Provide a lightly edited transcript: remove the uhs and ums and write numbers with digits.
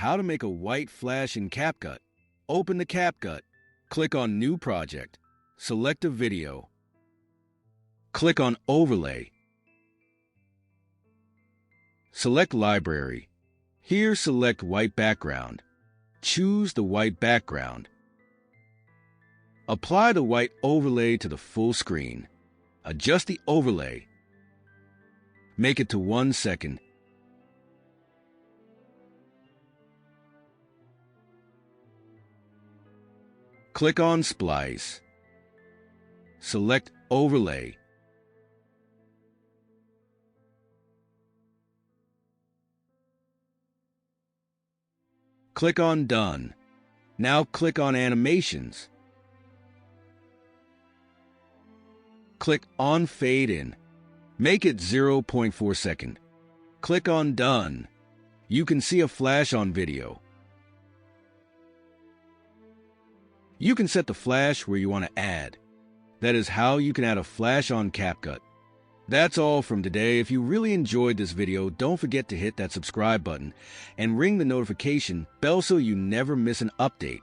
how to make a white flash in Capcut. Open the Capcut. Click on New Project. Select a video. Click on Overlay. Select Library. Here select White Background. Choose the white background. Apply the white overlay to the full screen. Adjust the overlay. Make it to 1 second. Click on Splice. Select Overlay. Click on Done. Now click on Animations. Click on Fade In. Make it 0.4 second. Click on Done. You can see a flash on video. You can set the flash where you want to add. That is how you can add a flash on Capcut. That's all from today. If you really enjoyed this video, don't forget to hit that subscribe button and ring the notification bell so you never miss an update.